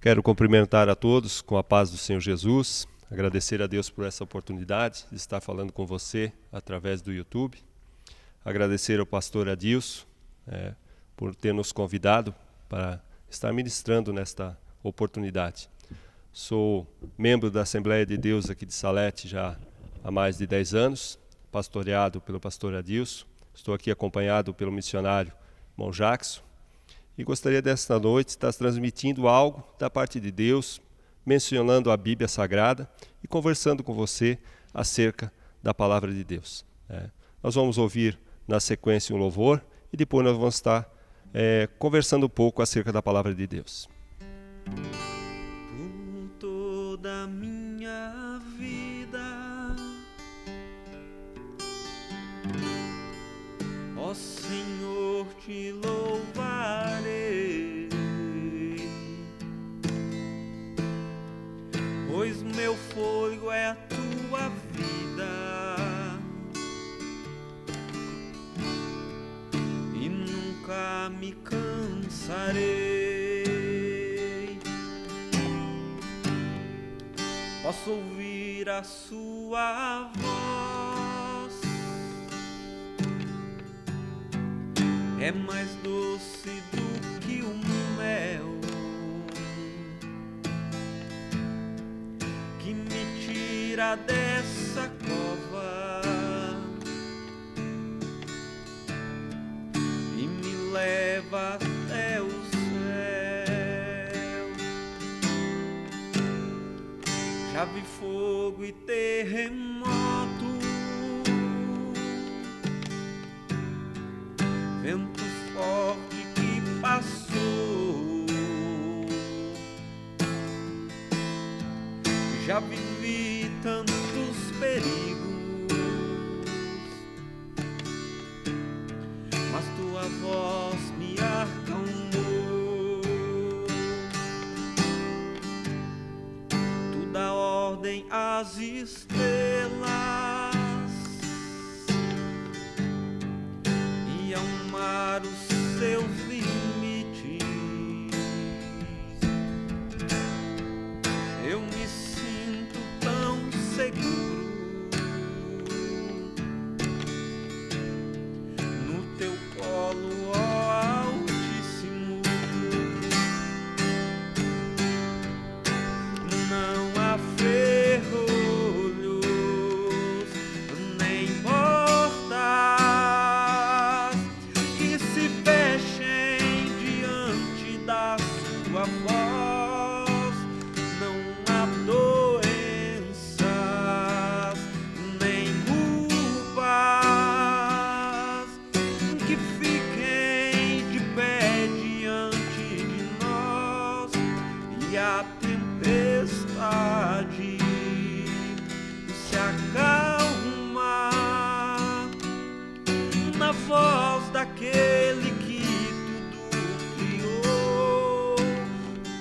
Quero cumprimentar a todos com a paz do Senhor Jesus, agradecer a Deus por essa oportunidade de estar falando com você através do YouTube, agradecer ao pastor Adilson por ter nos convidado para estar ministrando nesta oportunidade. Sou membro da Assembleia de Deus aqui de Salete já há mais de 10 anos, pastoreado pelo pastor Adilson. Estou aqui acompanhado pelo missionário irmão Jackson e gostaria desta noite estar transmitindo algo da parte de Deus, mencionando a Bíblia Sagrada e conversando com você acerca da Palavra de Deus. Nós vamos ouvir na sequência um louvor e depois nós vamos estar conversando um pouco acerca da Palavra de Deus. Por toda a minha vida, ó Senhor, te louvarei, pois meu fôlego é a tua vida e nunca me cansarei. Posso ouvir a sua voz, é mais doce do que o mel, que me tira dessa cova e me leva até o céu. Já vi fogo e terremoto, vento forte que passou. Já vivi tantos perigos, mas tua voz me acalmou. Tu dá ordem às estrelas e ao mar os seus limites. Eu me sinto tão seguro no teu colo, ó Altíssimo. Não há ferrolhos nem portas que se fechem diante da sua voz. Não há doenças nem culpas que fiquem de pé diante de nós, e a tempestade se acalma na voz daquele que tudo criou,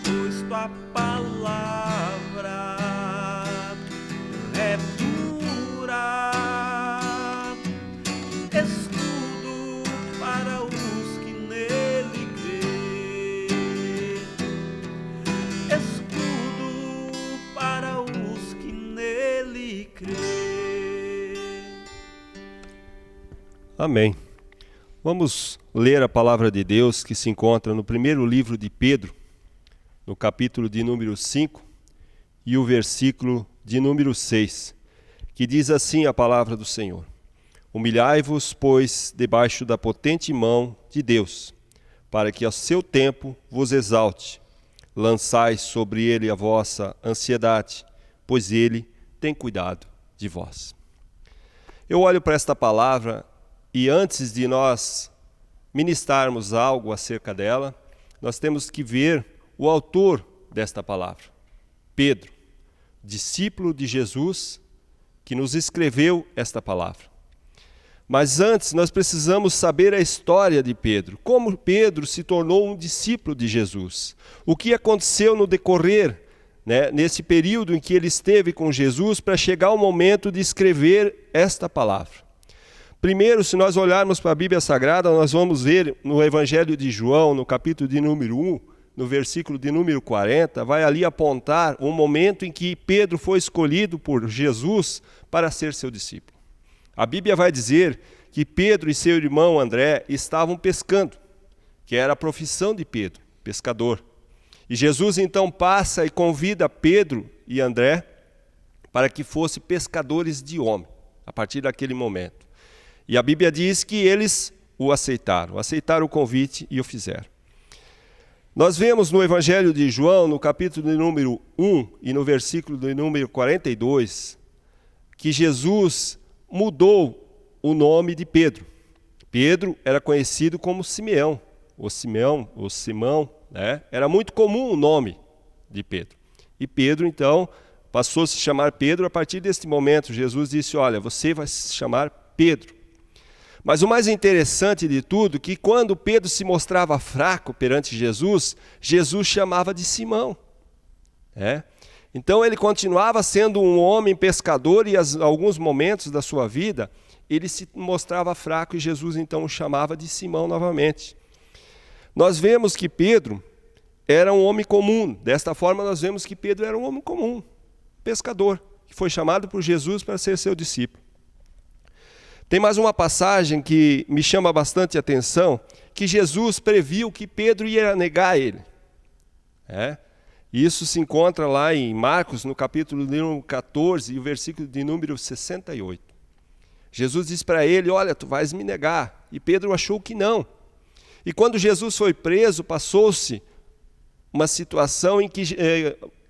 pois tua palavra é pura, escudo para os que nele crêem, escudo para os que nele crêem. Amém. Vamos ler a palavra de Deus que se encontra no primeiro livro de Pedro, no capítulo de número 5 e o versículo de número 6, que diz assim a palavra do Senhor: Humilhai-vos, pois, debaixo da potente mão de Deus, para que ao seu tempo vos exalte. Lançai sobre ele a vossa ansiedade, pois ele tem cuidado de vós. Eu olho para esta palavra e antes de nós ministrarmos algo acerca dela, nós temos que ver o autor desta palavra, Pedro, discípulo de Jesus, que nos escreveu esta palavra. Mas antes nós precisamos saber a história de Pedro, como Pedro se tornou um discípulo de Jesus, o que aconteceu no decorrer, nesse período em que ele esteve com Jesus para chegar ao momento de escrever esta palavra. Primeiro, se nós olharmos para a Bíblia Sagrada, nós vamos ver no Evangelho de João, no capítulo de número 1, no versículo de número 40, vai ali apontar o momento em que Pedro foi escolhido por Jesus para ser seu discípulo. A Bíblia vai dizer que Pedro e seu irmão André estavam pescando, que era a profissão de Pedro, pescador. E Jesus então passa e convida Pedro e André para que fossem pescadores de homem, a partir daquele momento. E a Bíblia diz que eles o aceitaram o convite e o fizeram. Nós vemos no Evangelho de João, no capítulo de número 1 e no versículo de número 42, que Jesus mudou o nome de Pedro. Pedro era conhecido como Simeão, ou Simão, né? Era muito comum o nome de Pedro. E Pedro, então, passou a se chamar Pedro. A partir deste momento, Jesus disse, olha, você vai se chamar Pedro. Mas o mais interessante de tudo, que quando Pedro se mostrava fraco perante Jesus, Jesus chamava de Simão. Então ele continuava sendo um homem pescador e em alguns momentos da sua vida, ele se mostrava fraco e Jesus então o chamava de Simão novamente. Nós vemos que Pedro era um homem comum. Desta forma nós vemos que Pedro era um homem comum, pescador, que foi chamado por Jesus para ser seu discípulo. Tem mais uma passagem que me chama bastante atenção, que Jesus previu que Pedro ia negar ele. Isso se encontra lá em Marcos, no capítulo de número 14, e o versículo de número 68. Jesus diz para ele, olha, tu vais me negar. E Pedro achou que não. E quando Jesus foi preso, passou-se uma situação em que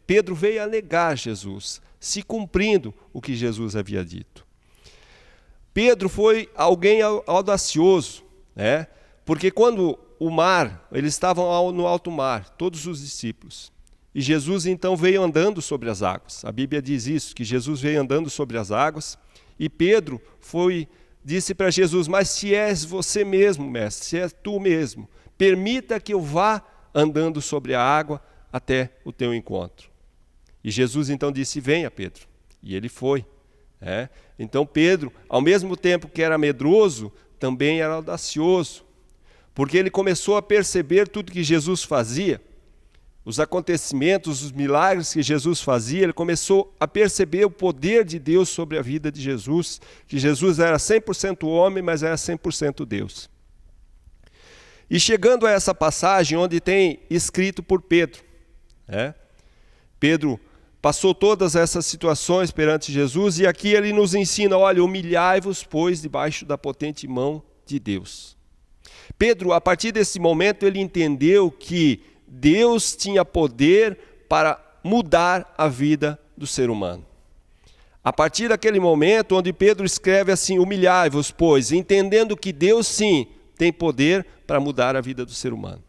Pedro veio a negar Jesus, se cumprindo o que Jesus havia dito. Pedro foi alguém audacioso, porque quando eles estavam no alto mar, todos os discípulos, e Jesus então veio andando sobre as águas. A Bíblia diz isso, que Jesus veio andando sobre as águas, e Pedro disse para Jesus, mas se és você mesmo, mestre, se és tu mesmo, permita que eu vá andando sobre a água até o teu encontro. E Jesus então disse, venha Pedro, e ele foi. Então Pedro, ao mesmo tempo que era medroso, também era audacioso, porque ele começou a perceber tudo que Jesus fazia, os acontecimentos, os milagres que Jesus fazia. Ele começou a perceber o poder de Deus sobre a vida de Jesus, que Jesus era 100% homem, mas era 100% Deus. E chegando a essa passagem onde tem escrito por Pedro, Pedro passou todas essas situações perante Jesus, e aqui ele nos ensina, olha, humilhai-vos, pois, debaixo da potente mão de Deus. Pedro, a partir desse momento, ele entendeu que Deus tinha poder para mudar a vida do ser humano. A partir daquele momento, onde Pedro escreve assim, humilhai-vos, pois, entendendo que Deus, sim, tem poder para mudar a vida do ser humano.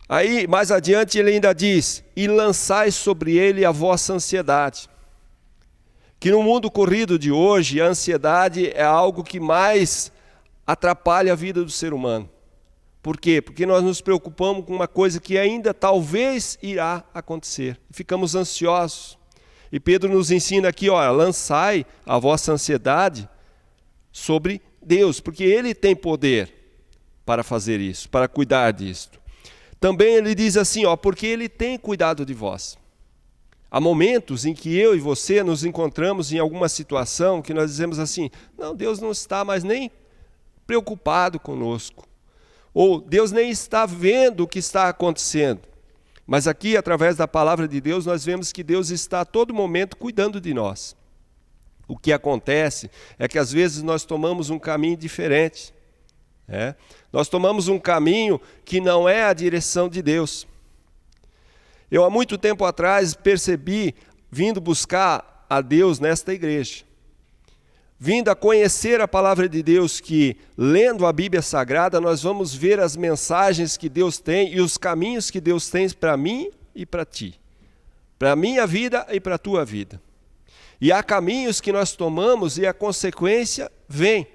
Aí, mais adiante, ele ainda diz, e lançai sobre ele a vossa ansiedade. Que no mundo corrido de hoje, a ansiedade é algo que mais atrapalha a vida do ser humano. Por quê? Porque nós nos preocupamos com uma coisa que ainda talvez irá acontecer. Ficamos ansiosos. E Pedro nos ensina aqui, olha, lançai a vossa ansiedade sobre Deus, porque Ele tem poder para fazer isso, para cuidar disto. Também ele diz assim, porque Ele tem cuidado de vós. Há momentos em que eu e você nos encontramos em alguma situação que nós dizemos assim, não, Deus não está mais nem preocupado conosco. Ou Deus nem está vendo o que está acontecendo. Mas aqui, através da palavra de Deus, nós vemos que Deus está a todo momento cuidando de nós. O que acontece é que às vezes nós tomamos um caminho diferente. Nós tomamos um caminho que não é a direção de Deus. Eu há muito tempo atrás percebi, vindo buscar a Deus nesta igreja, vindo a conhecer a palavra de Deus, que lendo a Bíblia Sagrada nós vamos ver as mensagens que Deus tem e os caminhos que Deus tem para mim e para ti, para a minha vida e para a tua vida. E há caminhos que nós tomamos e a consequência vem.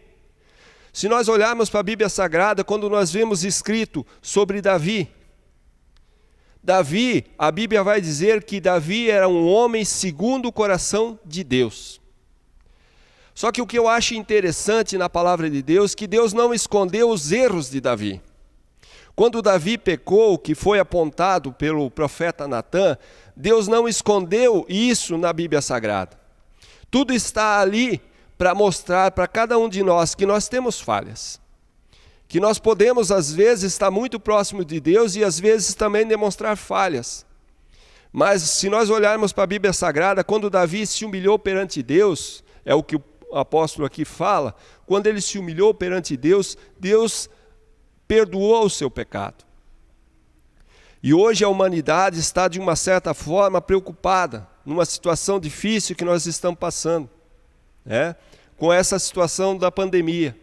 Se nós olharmos para a Bíblia Sagrada, quando nós vemos escrito sobre Davi, a Bíblia vai dizer que Davi era um homem segundo o coração de Deus. Só que o que eu acho interessante na palavra de Deus, que Deus não escondeu os erros de Davi. Quando Davi pecou, que foi apontado pelo profeta Natã, Deus não escondeu isso na Bíblia Sagrada. Tudo está ali para mostrar para cada um de nós que nós temos falhas. Que nós podemos, às vezes, estar muito próximo de Deus e, às vezes, também demonstrar falhas. Mas, se nós olharmos para a Bíblia Sagrada, quando Davi se humilhou perante Deus, é o que o apóstolo aqui fala, quando ele se humilhou perante Deus, Deus perdoou o seu pecado. E hoje a humanidade está, de uma certa forma, preocupada, numa situação difícil que nós estamos passando, com essa situação da pandemia.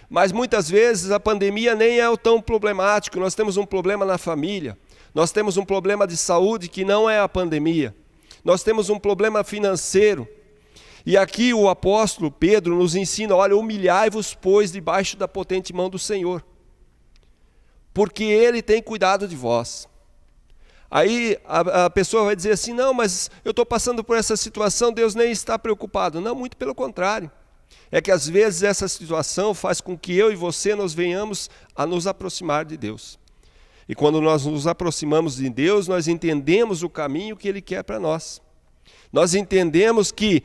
Mas muitas vezes a pandemia nem é tão problemático, nós temos um problema na família, nós temos um problema de saúde que não é a pandemia, nós temos um problema financeiro. E aqui o apóstolo Pedro nos ensina, olha, humilhai-vos, pois, debaixo da potente mão do Senhor, porque Ele tem cuidado de vós. Aí a pessoa vai dizer assim, não, mas eu estou passando por essa situação, Deus nem está preocupado. Não, muito pelo contrário. É que às vezes essa situação faz com que eu e você nos venhamos a nos aproximar de Deus. E quando nós nos aproximamos de Deus, nós entendemos o caminho que Ele quer para nós. Nós entendemos que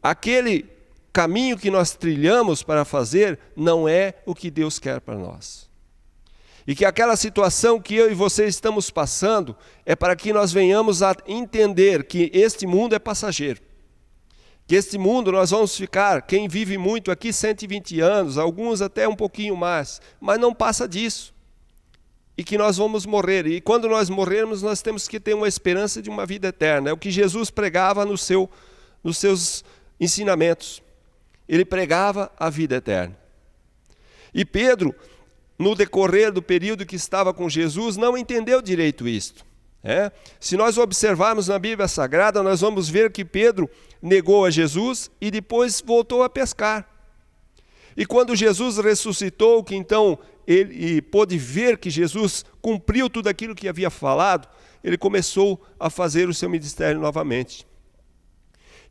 aquele caminho que nós trilhamos para fazer não é o que Deus quer para nós. E que aquela situação que eu e você estamos passando é para que nós venhamos a entender que este mundo é passageiro. Que este mundo nós vamos ficar, quem vive muito aqui, 120 anos, alguns até um pouquinho mais, mas não passa disso. E que nós vamos morrer. E quando nós morrermos, nós temos que ter uma esperança de uma vida eterna. É o que Jesus pregava nos seus ensinamentos. Ele pregava a vida eterna. E Pedro, no decorrer do período que estava com Jesus, não entendeu direito isto. Se nós observarmos na Bíblia Sagrada, nós vamos ver que Pedro negou a Jesus e depois voltou a pescar. E quando Jesus ressuscitou, que então ele pôde ver que Jesus cumpriu tudo aquilo que havia falado, ele começou a fazer o seu ministério novamente.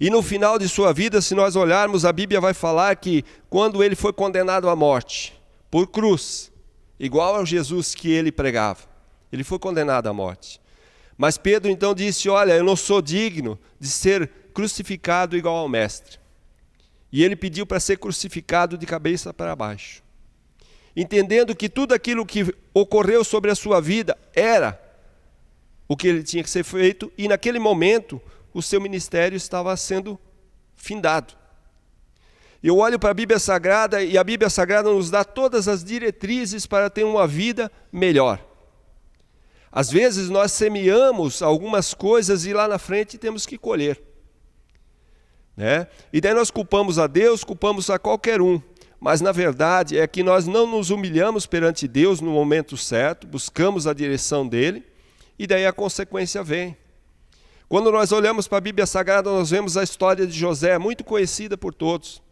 E no final de sua vida, se nós olharmos, a Bíblia vai falar que quando ele foi condenado à morte, por cruz, igual ao Jesus que ele pregava, ele foi condenado à morte. Mas Pedro então disse, olha, eu não sou digno de ser crucificado igual ao mestre. E ele pediu para ser crucificado de cabeça para baixo. Entendendo que tudo aquilo que ocorreu sobre a sua vida era o que ele tinha que ser feito, e naquele momento o seu ministério estava sendo findado. Eu olho para a Bíblia Sagrada e a Bíblia Sagrada nos dá todas as diretrizes para ter uma vida melhor. Às vezes nós semeamos algumas coisas e lá na frente temos que colher. E daí nós culpamos a Deus, culpamos a qualquer um. Mas na verdade é que nós não nos humilhamos perante Deus no momento certo, buscamos a direção dEle e daí a consequência vem. Quando nós olhamos para a Bíblia Sagrada, nós vemos a história de José, muito conhecida por todos.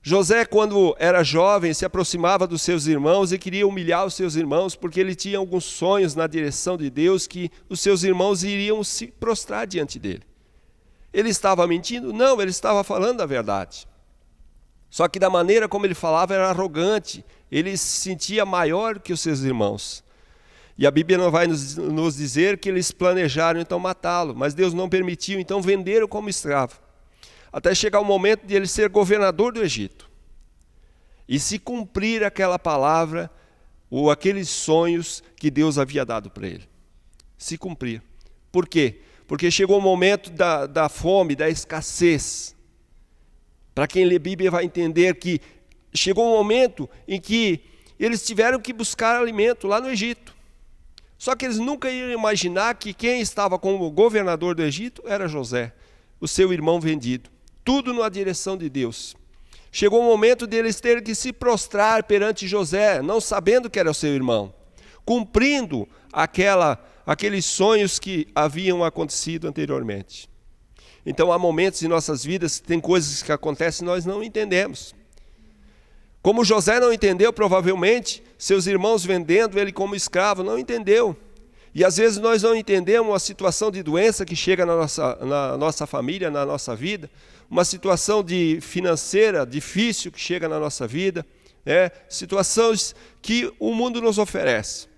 José, quando era jovem, se aproximava dos seus irmãos e queria humilhar os seus irmãos, porque ele tinha alguns sonhos na direção de Deus que os seus irmãos iriam se prostrar diante dele. Ele estava mentindo? Não, ele estava falando a verdade. Só que da maneira como ele falava era arrogante, ele se sentia maior que os seus irmãos. E a Bíblia não vai nos dizer que eles planejaram então matá-lo, mas Deus não permitiu, então venderam como escravo. Até chegar o momento de ele ser governador do Egito. E se cumprir aquela palavra, ou aqueles sonhos que Deus havia dado para ele. Se cumprir. Por quê? Porque chegou o momento da fome, da escassez. Para quem lê Bíblia vai entender que chegou um momento em que eles tiveram que buscar alimento lá no Egito. Só que eles nunca iam imaginar que quem estava como governador do Egito era José, o seu irmão vendido. Tudo na direção de Deus. Chegou o momento de eles terem que se prostrar perante José, não sabendo que era o seu irmão, cumprindo aqueles sonhos que haviam acontecido anteriormente. Então há momentos em nossas vidas que tem coisas que acontecem e nós não entendemos. Como José não entendeu, provavelmente, seus irmãos vendendo ele como escravo, não entendeu. E às vezes nós não entendemos a situação de doença que chega na nossa família, na nossa vida, uma situação financeira difícil que chega na nossa vida, situações que o mundo nos oferece.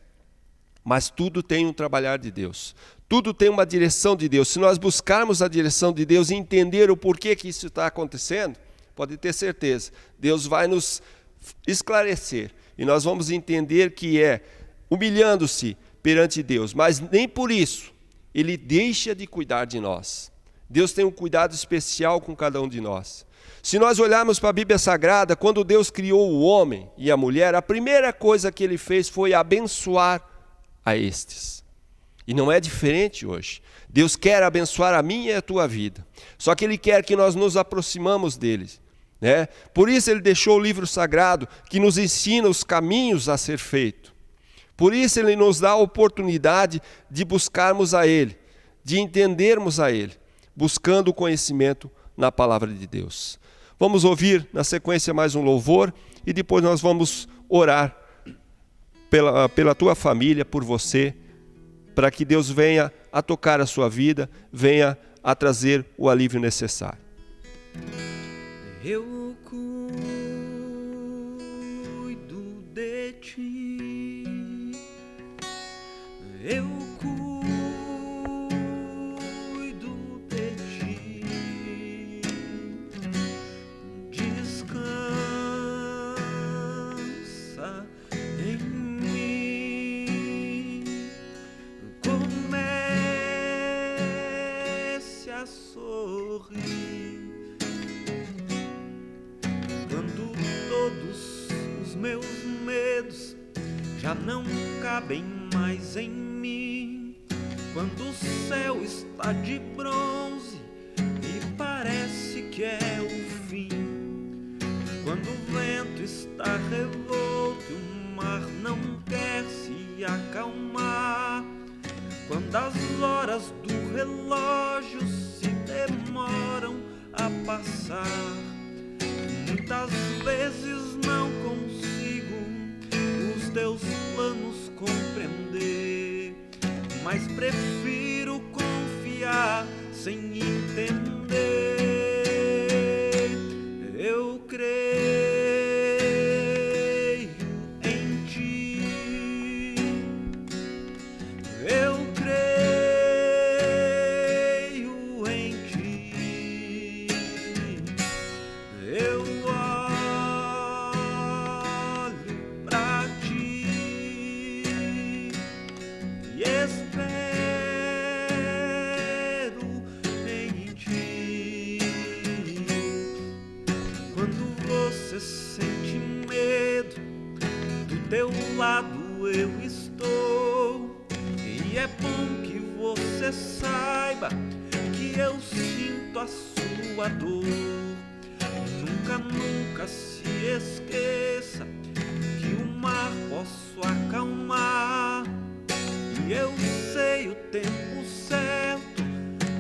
Mas tudo tem um trabalhar de Deus. Tudo tem uma direção de Deus. Se nós buscarmos a direção de Deus e entender o porquê que isso está acontecendo, pode ter certeza, Deus vai nos esclarecer. E nós vamos entender que é humilhando-se perante Deus. Mas nem por isso Ele deixa de cuidar de nós. Deus tem um cuidado especial com cada um de nós. Se nós olharmos para a Bíblia Sagrada, quando Deus criou o homem e a mulher, a primeira coisa que Ele fez foi abençoar a estes. E não é diferente hoje. Deus quer abençoar a minha e a tua vida. Só que Ele quer que nós nos aproximamos dele. Por isso Ele deixou o livro sagrado que nos ensina os caminhos a ser feito. Por isso Ele nos dá a oportunidade de buscarmos a Ele, de entendermos a Ele, buscando o conhecimento na palavra de Deus. Vamos ouvir na sequência mais um louvor e depois nós vamos orar pela tua família, por você, para que Deus venha a tocar a sua vida, venha a trazer o alívio necessário. Eu cuido de ti, eu cuido de ti, descansa em mim, comece a sorrir. Todos os meus medos já não cabem mais em mim. Quando o céu está de bronze e parece que é o fim. Quando o vento está revolto e o mar não quer se acalmar. Quando as horas do relógio se demoram a passar. Muitas vezes não consigo os teus planos compreender, mas prefiro confiar sem entender. Eu creio em ti, eu creio em ti, eu eu estou, e é bom que você saiba que eu sinto a sua dor. Nunca, nunca se esqueça que o mar posso acalmar, e eu sei o tempo certo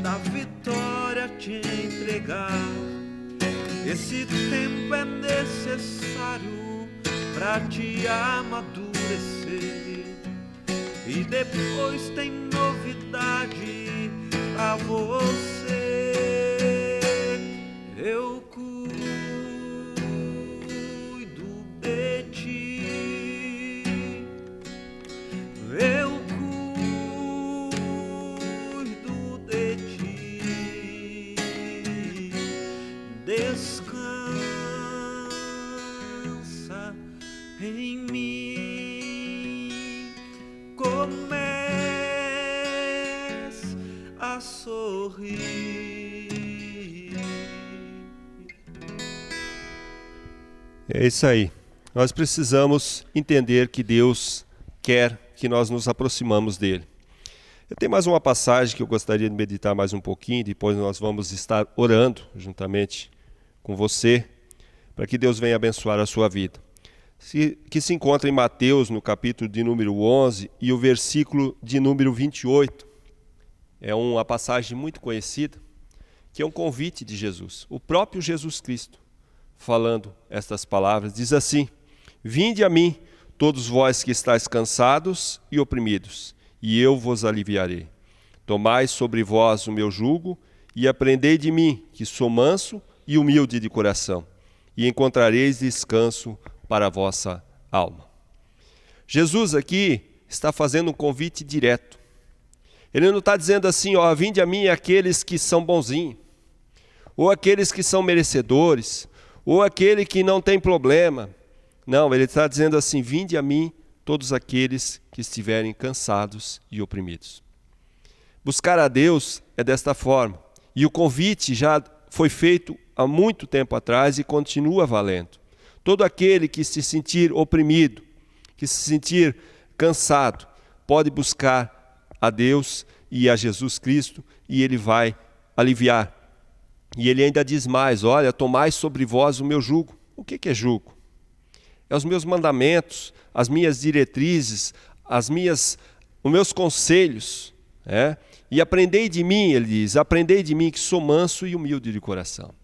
da vitória te entregar. Esse tempo é necessário pra te amadurecer, e depois tem novidade pra você. Eu cuido de ti, eu cuido de ti, descansa em mim, comece a sorrir. É isso aí. Nós precisamos entender que Deus quer que nós nos aproximamos dele. Eu tenho mais uma passagem que eu gostaria de meditar mais um pouquinho, depois nós vamos estar orando juntamente com você, para que Deus venha abençoar a sua vida. Que se encontra em Mateus, no capítulo de número 11 e o versículo de número 28. É uma passagem muito conhecida, que é um convite de Jesus, o próprio Jesus Cristo, falando estas palavras, diz assim: vinde a mim, todos vós que estáis cansados e oprimidos, e eu vos aliviarei. Tomai sobre vós o meu jugo e aprendei de mim, que sou manso e humilde de coração, e encontrareis descanso para a vossa alma. Jesus aqui está fazendo um convite direto. Ele não está dizendo assim, ó, vinde a mim aqueles que são bonzinhos, ou aqueles que são merecedores, ou aquele que não tem problema. Não, ele está dizendo assim, vinde a mim todos aqueles que estiverem cansados e oprimidos. Buscar a Deus é desta forma. E o convite já foi feito há muito tempo atrás e continua valendo. Todo aquele que se sentir oprimido, que se sentir cansado, pode buscar a Deus e a Jesus Cristo e Ele vai aliviar. E Ele ainda diz mais, olha, tomai sobre vós o meu jugo. O que é jugo? É os meus mandamentos, as minhas diretrizes, os meus conselhos. E aprendei de mim, ele diz, aprendei de mim que sou manso e humilde de coração.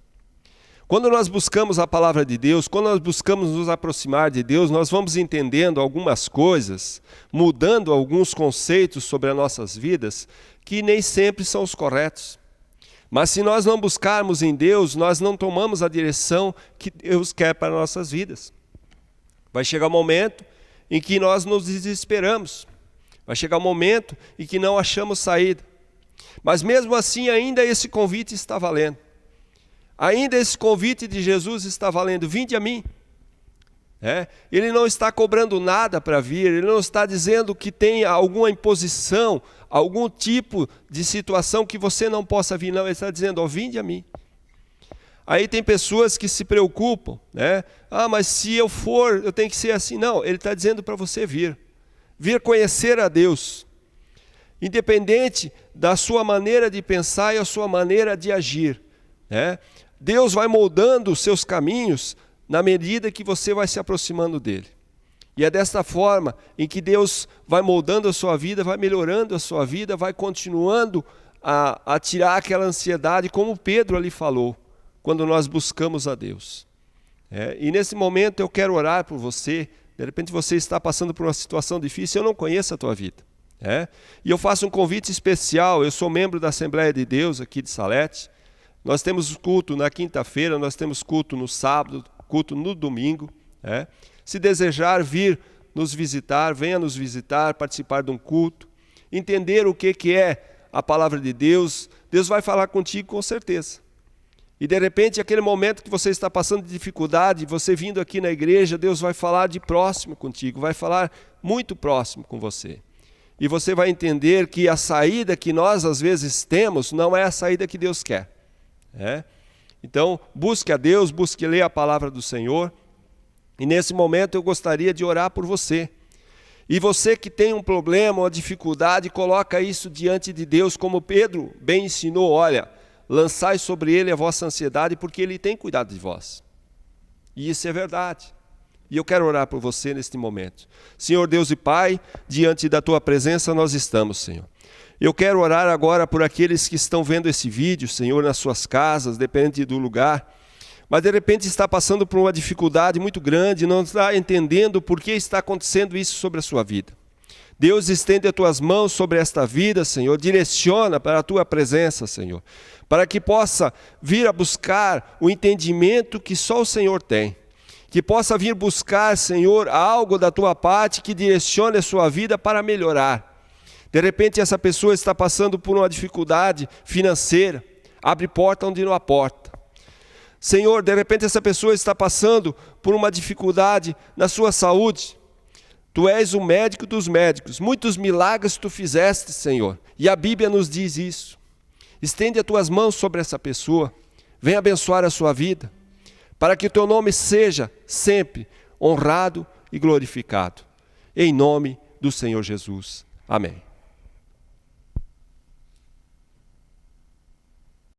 Quando nós buscamos a palavra de Deus, quando nós buscamos nos aproximar de Deus, nós vamos entendendo algumas coisas, mudando alguns conceitos sobre as nossas vidas, que nem sempre são os corretos. Mas se nós não buscarmos em Deus, nós não tomamos a direção que Deus quer para nossas vidas. Vai chegar um momento em que nós nos desesperamos. Vai chegar um momento em que não achamos saída. Mas mesmo assim, ainda esse convite está valendo. Ainda esse convite de Jesus está valendo, vinde a mim. Ele não está cobrando nada para vir, ele não está dizendo que tem alguma imposição, algum tipo de situação que você não possa vir, não, ele está dizendo, ó, vinde a mim. Aí tem pessoas que se preocupam, mas se eu for, eu tenho que ser assim. Não, ele está dizendo para você vir conhecer a Deus, independente da sua maneira de pensar e a sua maneira de agir. Deus vai moldando os seus caminhos na medida que você vai se aproximando dele. E é desta forma em que Deus vai moldando a sua vida, vai melhorando a sua vida, vai continuando a tirar aquela ansiedade, como Pedro ali falou, quando nós buscamos a Deus. E nesse momento eu quero orar por você. De repente você está passando por uma situação difícil, eu não conheço a tua vida. E eu faço um convite especial, eu sou membro da Assembleia de Deus aqui de Salete. Nós temos culto na quinta-feira, nós temos culto no sábado, culto no domingo. Se desejar vir nos visitar, venha nos visitar, participar de um culto, entender o que é a palavra de Deus, Deus vai falar contigo com certeza. E de repente, aquele momento que você está passando de dificuldade, você vindo aqui na igreja, Deus vai falar de próximo contigo, vai falar muito próximo com você. E você vai entender que a saída que nós às vezes temos não é a saída que Deus quer. Então, busque a Deus, busque ler a palavra do Senhor. E nesse momento eu gostaria de orar por você. E você que tem um problema, uma dificuldade, coloca isso diante de Deus, como Pedro bem ensinou, olha, lançai sobre ele a vossa ansiedade, porque ele tem cuidado de vós. E isso é verdade. E eu quero orar por você neste momento. Senhor Deus e Pai, diante da tua presença nós estamos, Senhor. Eu quero orar agora por aqueles que estão vendo esse vídeo, Senhor, nas suas casas, depende do lugar, mas de repente está passando por uma dificuldade muito grande, não está entendendo por que está acontecendo isso sobre a sua vida. Deus, estende as tuas mãos sobre esta vida, Senhor, direciona para a tua presença, Senhor, para que possa vir a buscar o entendimento que só o Senhor tem, que possa vir buscar, Senhor, algo da tua parte que direcione a sua vida para melhorar. De repente essa pessoa está passando por uma dificuldade financeira, abre porta onde não há porta. Senhor, de repente essa pessoa está passando por uma dificuldade na sua saúde. Tu és o médico dos médicos, muitos milagres tu fizeste, Senhor, e a Bíblia nos diz isso. Estende as tuas mãos sobre essa pessoa, vem abençoar a sua vida, para que o teu nome seja sempre honrado e glorificado. Em nome do Senhor Jesus. Amém.